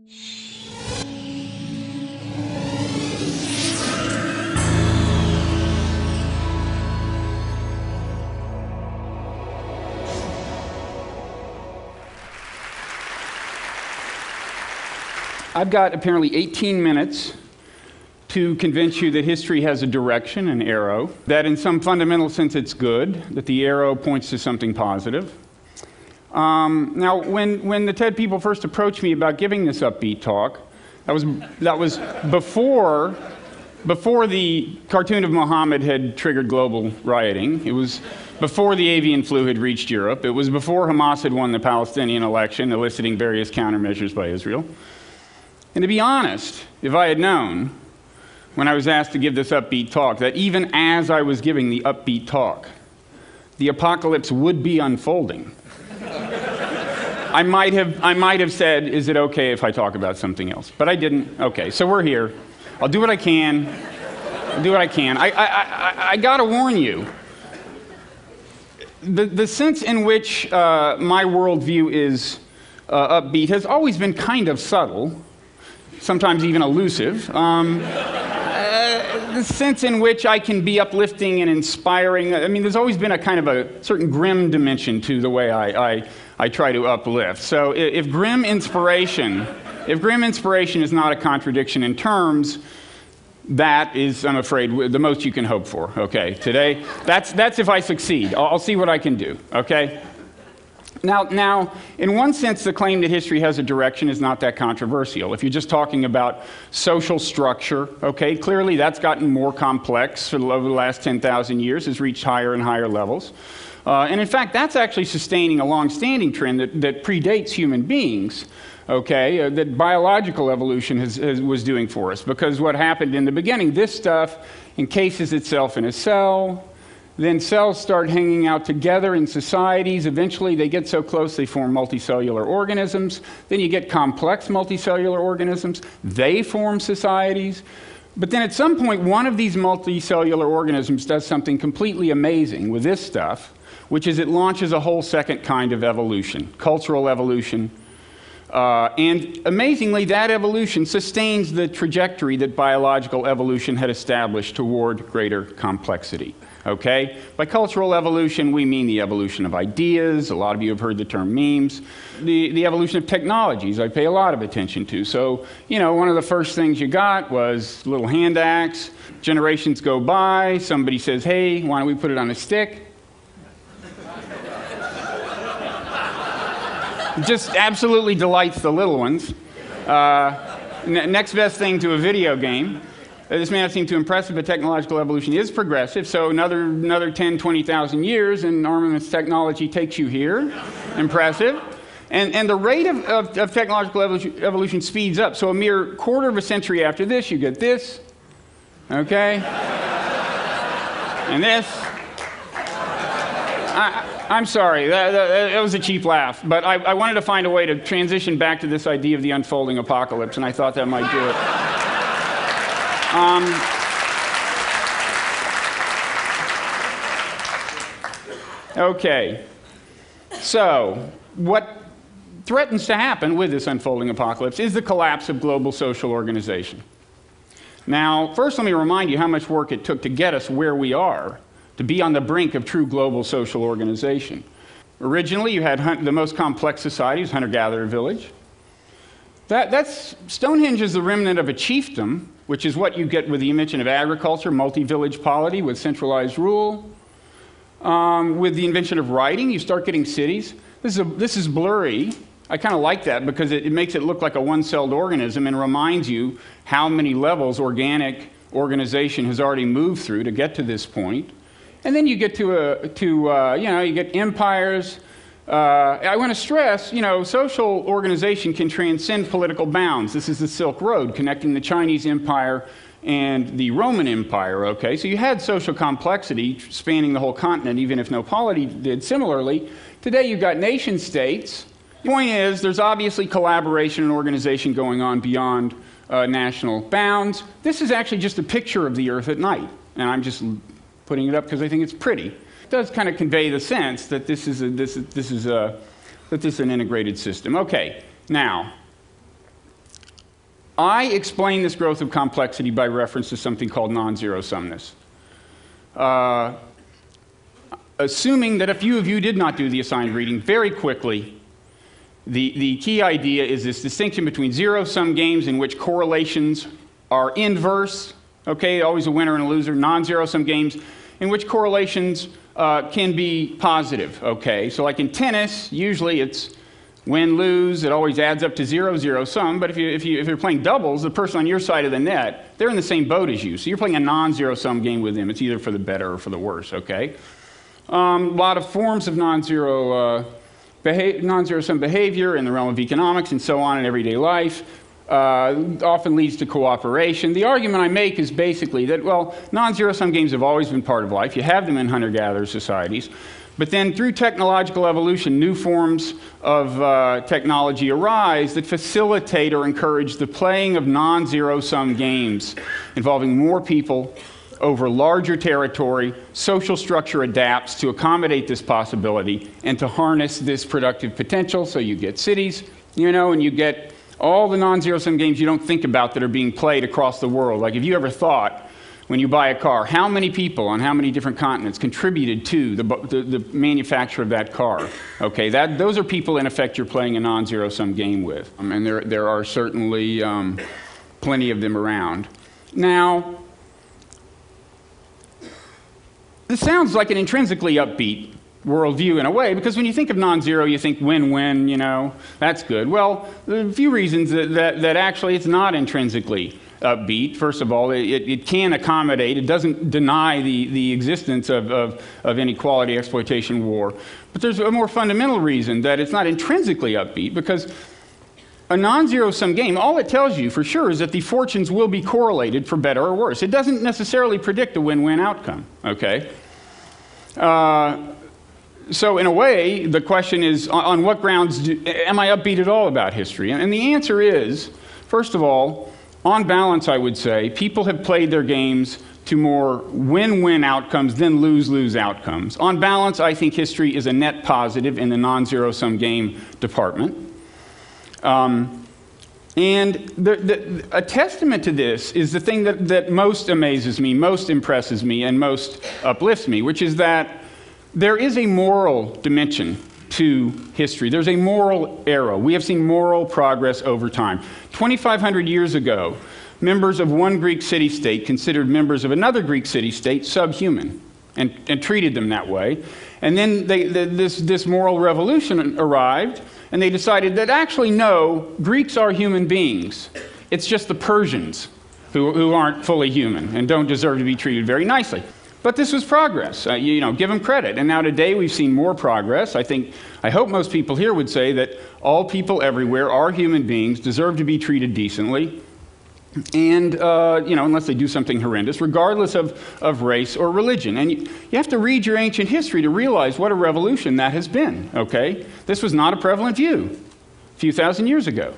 I've got apparently 18 minutes to convince you that history has a direction, an arrow, that in some fundamental sense it's good, that the arrow points to something positive. Now, when the TED people first approached me about giving this upbeat talk, that was before the cartoon of Muhammad had triggered global rioting. It was before the avian flu had reached Europe. It was before Hamas had won the Palestinian election, eliciting various countermeasures by Israel. And to be honest, if I had known, when I was asked to give this upbeat talk, that even as I was giving the upbeat talk, the apocalypse would be unfolding, I might have said, is it okay if I talk about something else? But I didn't. Okay, so we're here. I'll do what I can. I gotta warn you, the sense in which my worldview is upbeat has always been kind of subtle, sometimes even elusive. The sense in which I can be uplifting and inspiring, I mean, there's always been a kind of a certain grim dimension to the way I try to uplift. So if grim inspiration is not a contradiction in terms, that is, I'm afraid, the most you can hope for, okay, today. That's if I succeed. I'll see what I can do, okay? Now, in one sense, the claim that history has a direction is not that controversial. If you're just talking about social structure, okay, clearly that's gotten more complex over the last 10,000 years, has reached higher and higher levels. And in fact, that's actually sustaining a long-standing trend that predates human beings, okay, that biological evolution was doing for us. Because what happened in the beginning, this stuff encases itself in a cell. Then cells start hanging out together in societies. Eventually, they get so close they form multicellular organisms. Then you get complex multicellular organisms. They form societies. But then at some point, one of these multicellular organisms does something completely amazing with this stuff, which is it launches a whole second kind of evolution, cultural evolution. And amazingly, that evolution sustains the trajectory that biological evolution had established toward greater complexity. Okay? By cultural evolution, we mean the evolution of ideas. A lot of you have heard the term memes. The evolution of technologies, I pay a lot of attention to. So, you know, one of the first things you got was a little hand axe. Generations go by. Somebody says, hey, why don't we put it on a stick? It just absolutely delights the little ones. Next best thing to a video game. This may not seem too impressive, but technological evolution is progressive. So another 10, 20,000 years, and armaments technology takes you here. Impressive. And the rate of technological evolution speeds up. So a mere quarter of a century after this, you get this. Okay? And this. I'm sorry, that was a cheap laugh. But I wanted to find a way to transition back to this idea of the unfolding apocalypse, and I thought that might do it. Okay, so what threatens to happen with this unfolding apocalypse is the collapse of global social organization. Now, first let me remind you how much work it took to get us where we are, to be on the brink of true global social organization. Originally, you had the most complex society, was hunter-gatherer village. That's Stonehenge is the remnant of a chiefdom, which is what you get with the invention of agriculture, multi-village polity with centralized rule. With the invention of writing, you start getting cities. This is blurry. I kind of like that because it makes it look like a one-celled organism and reminds you how many levels organic organization has already moved through to get to this point. And then you get you get empires. I want to stress, social organization can transcend political bounds. This is the Silk Road connecting the Chinese Empire and the Roman Empire, okay? So you had social complexity spanning the whole continent, even if no polity did. Similarly, today you've got nation states. The point is, there's obviously collaboration and organization going on beyond national bounds. This is actually just a picture of the Earth at night, and I'm just putting it up because I think it's pretty. It does kind of convey the sense that this is an integrated system. Okay, now, I explain this growth of complexity by reference to something called non-zero-sumness. Assuming that a few of you did not do the assigned reading, very quickly, the key idea is this distinction between zero-sum games in which correlations are inverse, okay, always a winner and a loser, non-zero-sum games in which correlations can be positive, okay? So like in tennis, usually it's win-lose, it always adds up to zero-zero-sum, but if you're playing doubles, the person on your side of the net, they're in the same boat as you, so you're playing a non-zero-sum game with them. It's either for the better or for the worse, okay? A lot of forms of non-zero-sum behavior in the realm of economics and so on in everyday life often leads to cooperation. The argument I make is basically that, well, non-zero-sum games have always been part of life. You have them in hunter-gatherer societies. But then through technological evolution, new forms of technology arise that facilitate or encourage the playing of non-zero-sum games involving more people over larger territory. Social structure adapts to accommodate this possibility and to harness this productive potential. So you get cities, you know, and you get all the non-zero-sum games you don't think about that are being played across the world. Like, if you ever thought, when you buy a car, how many people on how many different continents contributed to the manufacture of that car? Okay, those are people, in effect, you're playing a non-zero-sum game with. And there are certainly plenty of them around. Now, this sounds like an intrinsically upbeat worldview in a way, because when you think of non-zero, you think win-win, you know, that's good. Well, there are a few reasons that actually it's not intrinsically upbeat. First of all, it can accommodate, it doesn't deny the existence of inequality, exploitation, war. But there's a more fundamental reason that it's not intrinsically upbeat, because a non-zero-sum game, all it tells you for sure is that the fortunes will be correlated for better or worse. It doesn't necessarily predict a win-win outcome, okay? So in a way, the question is, on what grounds am I upbeat at all about history? And the answer is, first of all, on balance, I would say, people have played their games to more win-win outcomes than lose-lose outcomes. On balance, I think history is a net positive in the non-zero-sum game department. And a testament to this is the thing that most amazes me, most impresses me, and most uplifts me, which is that there is a moral dimension to history. There's a moral era. We have seen moral progress over time. 2,500 years ago, members of one Greek city-state considered members of another Greek city-state subhuman and treated them that way. And then this moral revolution arrived, and they decided that actually, no, Greeks are human beings. It's just the Persians who aren't fully human and don't deserve to be treated very nicely. But this was progress. You know, give them credit. And now today we've seen more progress. I hope most people here would say that all people everywhere are human beings, deserve to be treated decently, and, you know, unless they do something horrendous, regardless of race or religion. And you have to read your ancient history to realize what a revolution that has been, okay? This was not a prevalent view a few thousand years ago.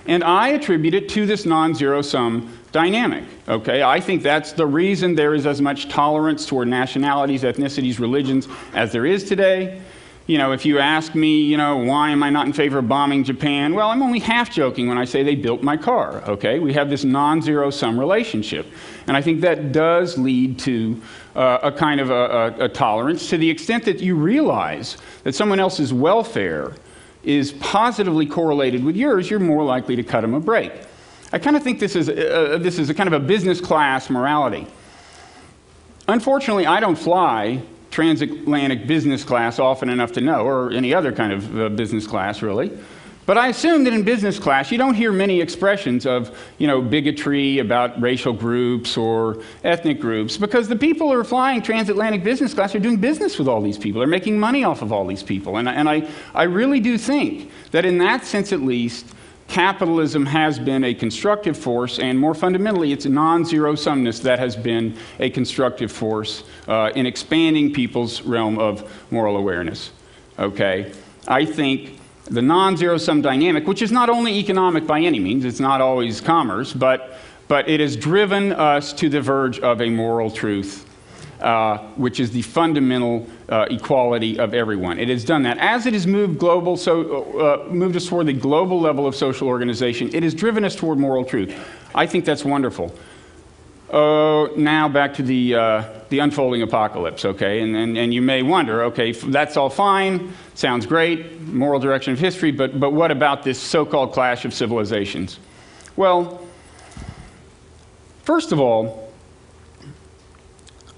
And I attribute it to this non-zero-sum dynamic, okay? I think that's the reason there is as much tolerance toward nationalities, ethnicities, religions as there is today. You know, if you ask me, you know, why am I not in favor of bombing Japan? Well, I'm only half joking when I say they built my car, okay? We have this non-zero-sum relationship. And I think that does lead to a kind of a tolerance, to the extent that you realize that someone else's welfare is positively correlated with yours, you're more likely to cut them a break. I kind of think this is a kind of a business class morality. Unfortunately, I don't fly transatlantic business class often enough to know, or any other kind of business class, really. But I assume that in business class, you don't hear many expressions of, you know, bigotry about racial groups or ethnic groups, because the people who are flying transatlantic business class are doing business with all these people. They're making money off of all these people. And I really do think that in that sense, at least, capitalism has been a constructive force, and more fundamentally, it's non-zero-sumness that has been a constructive force in expanding people's realm of moral awareness. Okay? I think the non-zero-sum dynamic, which is not only economic by any means, it's not always commerce, but it has driven us to the verge of a moral truth which is the fundamental equality of everyone. It has done that. As it has moved global, moved us toward the global level of social organization, it has driven us toward moral truth. I think that's wonderful. Now back to the unfolding apocalypse, okay? And you may wonder, okay, that's all fine, sounds great, moral direction of history, but what about this so-called clash of civilizations? Well, first of all,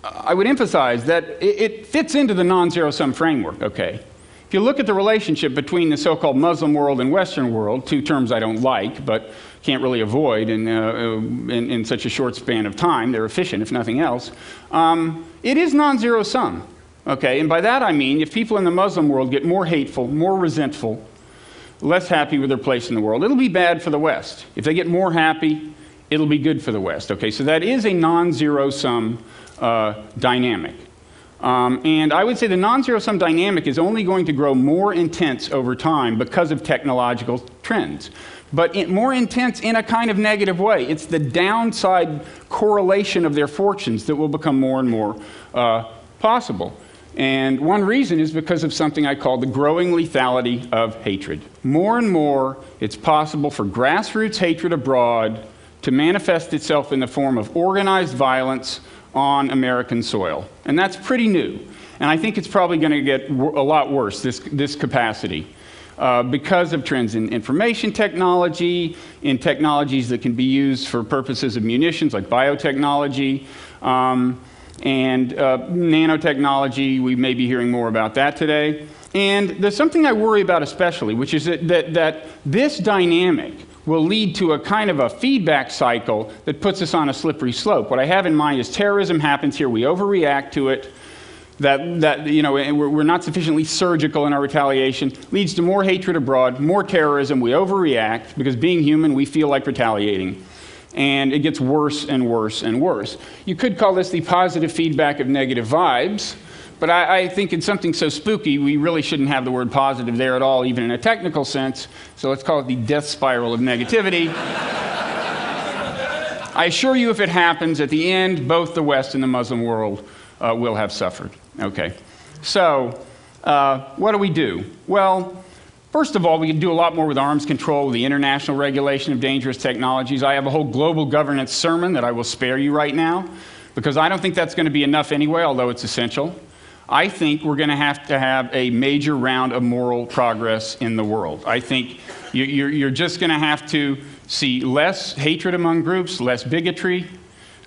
I would emphasize that it fits into the non-zero-sum framework, okay? If you look at the relationship between the so-called Muslim world and Western world, two terms I don't like, but can't really avoid in such a short span of time, they're efficient if nothing else, it is non-zero-sum, okay? And by that I mean if people in the Muslim world get more hateful, more resentful, less happy with their place in the world, it'll be bad for the West. If they get more happy, it'll be good for the West, okay? So that is a non-zero-sum dynamic. And I would say the non-zero-sum dynamic is only going to grow more intense over time because of technological trends. But more intense in a kind of negative way. It's the downside correlation of their fortunes that will become more and more possible. And one reason is because of something I call the growing lethality of hatred. More and more, it's possible for grassroots hatred abroad to manifest itself in the form of organized violence on American soil. And that's pretty new. And I think it's probably going to get a lot worse, this capacity, because of trends in information technology, in technologies that can be used for purposes of munitions, like biotechnology, and nanotechnology. We may be hearing more about that today. And there's something I worry about especially, which is that this dynamic will lead to a kind of a feedback cycle that puts us on a slippery slope. What I have in mind is terrorism happens here, we overreact to it, that you know, we're not sufficiently surgical in our retaliation, leads to more hatred abroad, more terrorism, we overreact, because being human, we feel like retaliating. And it gets worse and worse and worse. You could call this the positive feedback of negative vibes, but I think in something so spooky, we really shouldn't have the word positive there at all, even in a technical sense. So let's call it the death spiral of negativity. I assure you, if it happens, at the end, both the West and the Muslim world will have suffered. Okay. So what do we do? Well, first of all, we can do a lot more with arms control, the international regulation of dangerous technologies. I have a whole global governance sermon that I will spare you right now, because I don't think that's going to be enough anyway, although it's essential. I think we're going to have a major round of moral progress in the world. I think you're just going to have to see less hatred among groups, less bigotry,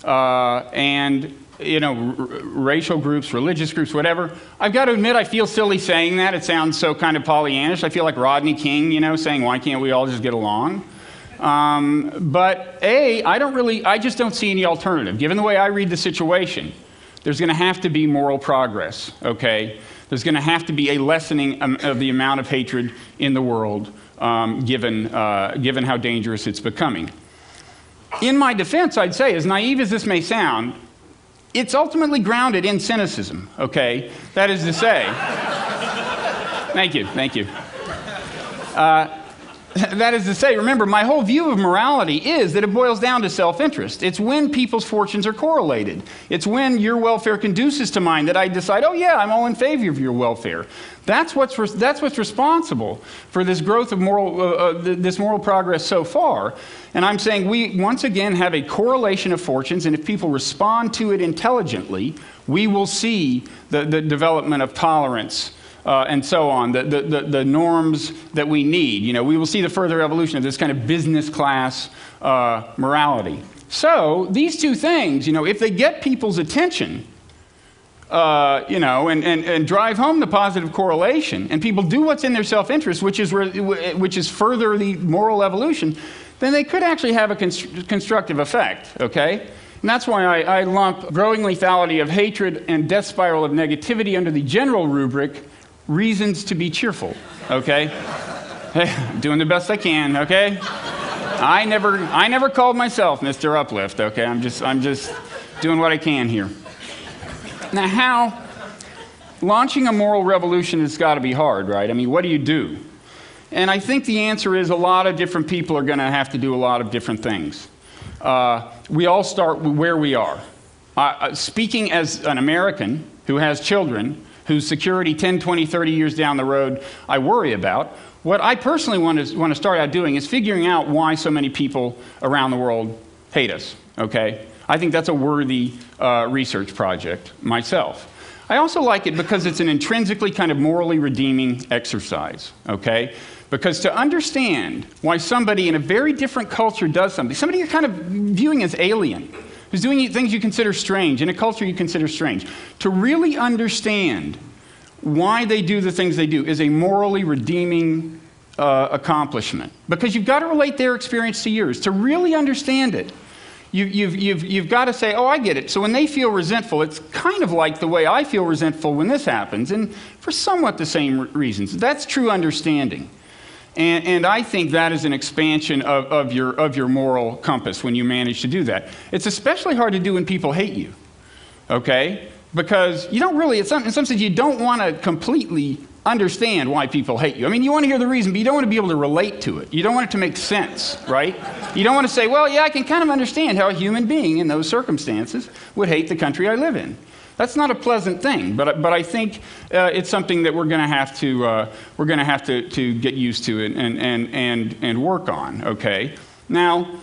and racial groups, religious groups, whatever. I've got to admit, I feel silly saying that. It sounds so kind of Pollyannish. I feel like Rodney King, saying, why can't we all just get along? But I just don't see any alternative. Given the way I read the situation, there's going to have to be moral progress, okay? There's going to have to be a lessening of the amount of hatred in the world, given how dangerous it's becoming. In my defense, I'd say, as naive as this may sound, it's ultimately grounded in cynicism, okay? That is to say, thank you. That is to say, remember, my whole view of morality is that it boils down to self-interest. It's when people's fortunes are correlated. It's when your welfare conduces to mine that I decide, oh yeah, I'm all in favor of your welfare. That's what's responsible for this growth of this moral progress so far. And I'm saying we once again have a correlation of fortunes, and if people respond to it intelligently, we will see the development of tolerance, and so on, the norms that we need. We will see the further evolution of this kind of business class morality. So these two things, if they get people's attention, and drive home the positive correlation, and people do what's in their self-interest, which is further the moral evolution, then they could actually have a constructive effect, okay? And that's why I lump growing lethality of hatred and death spiral of negativity under the general rubric, reasons to be cheerful, okay? Hey, I'm doing the best I can, okay? I never called myself Mr. Uplift, okay? I'm just doing what I can here. Now, launching a moral revolution has got to be hard, right? I mean, what do you do? And I think the answer is a lot of different people are going to have to do a lot of different things. We all start where we are. speaking as an American who has children, whose security 10, 20, 30 years down the road I worry about, what I personally want to start out doing is figuring out why so many people around the world hate us, okay? I think that's a worthy research project myself. I also like it because it's an intrinsically kind of morally redeeming exercise, okay? Because to understand why somebody in a very different culture does something, somebody you're kind of viewing as alien, who's doing things you consider strange, in a culture you consider strange, to really understand why they do the things they do is a morally redeeming accomplishment. Because you've got to relate their experience to yours. To really understand it, you've got to say, oh, I get it. So when they feel resentful, it's kind of like the way I feel resentful when this happens, and for somewhat the same reasons. That's true understanding. And I think that is an expansion of your moral compass when you manage to do that. It's especially hard to do when people hate you, okay? Because you don't really, in some sense, you don't want to completely understand why people hate you. I mean, you want to hear the reason, but you don't want to be able to relate to it. You don't want it to make sense, right? You don't want to say, well, yeah, I can kind of understand how a human being in those circumstances would hate the country I live in. That's not a pleasant thing, but I think it's something that we're going to have to get used to and work on. Okay. Now,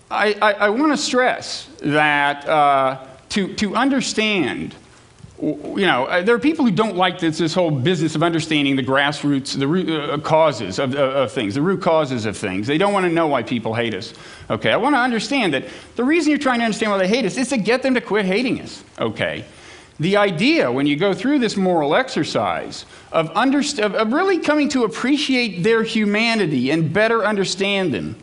I want to stress that to understand, you know, there are people who don't like this whole business of understanding the grassroots, the root causes of things, the root causes of things. They don't want to know why people hate us. Okay, I want to understand that the reason you're trying to understand why they hate us is to get them to quit hating us. Okay, the idea when you go through this moral exercise of really coming to appreciate their humanity and better understand them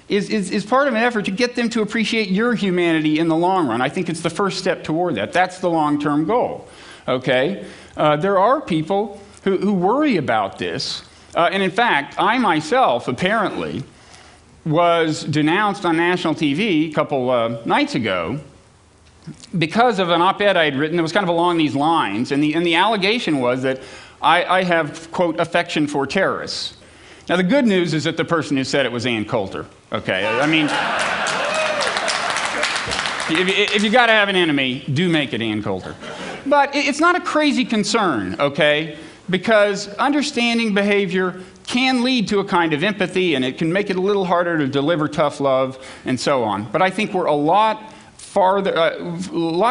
is part of an effort to get them to appreciate your humanity in the long run. I think it's the first step toward that. That's the long-term goal. Okay, there are people who worry about this, and in fact, I myself apparently was denounced on national TV a couple nights ago because of an op-ed I had written that was kind of along these lines, and the allegation was that I have, quote, affection for terrorists. Now, the good news is that the person who said it was Ann Coulter. Okay, I mean, if you got to have an enemy, do make it Ann Coulter. But it's not a crazy concern, okay? Because understanding behavior can lead to a kind of empathy, and it can make it a little harder to deliver tough love, and so on. But I think we're a lot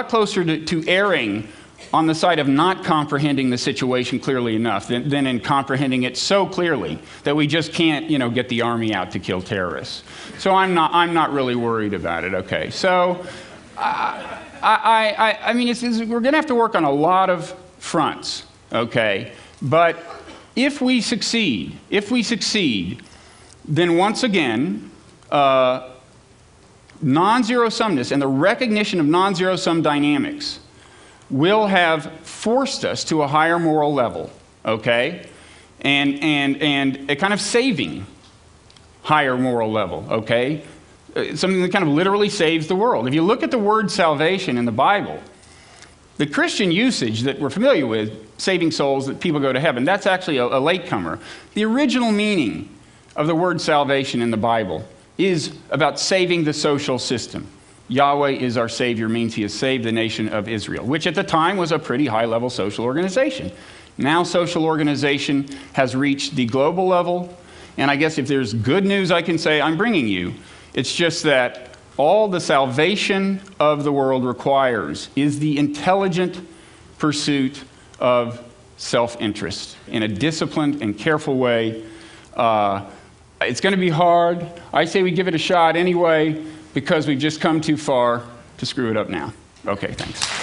closer to erring on the side of not comprehending the situation clearly enough than in comprehending it so clearly that we just can't, you know, get the army out to kill terrorists. So I'm not really worried about it. Okay, so I mean, we're going to have to work on a lot of fronts. Okay, but if we succeed, then once again, non-zero-sumness and the recognition of non-zero-sum dynamics will have forced us to a higher moral level, okay? And a kind of saving higher moral level, okay? Something that kind of literally saves the world. If you look at the word salvation in the Bible, the Christian usage that we're familiar with, saving souls, that people go to heaven, that's actually a latecomer. The original meaning of the word salvation in the Bible is about saving the social system. Yahweh is our Savior means he has saved the nation of Israel, which at the time was a pretty high-level social organization. Now social organization has reached the global level, and I guess if there's good news I can say, I'm bringing you. It's just that all the salvation of the world requires is the intelligent pursuit of self-interest in a disciplined and careful way. It's going to be hard. I say we give it a shot anyway, because we've just come too far to screw it up now. Okay, thanks.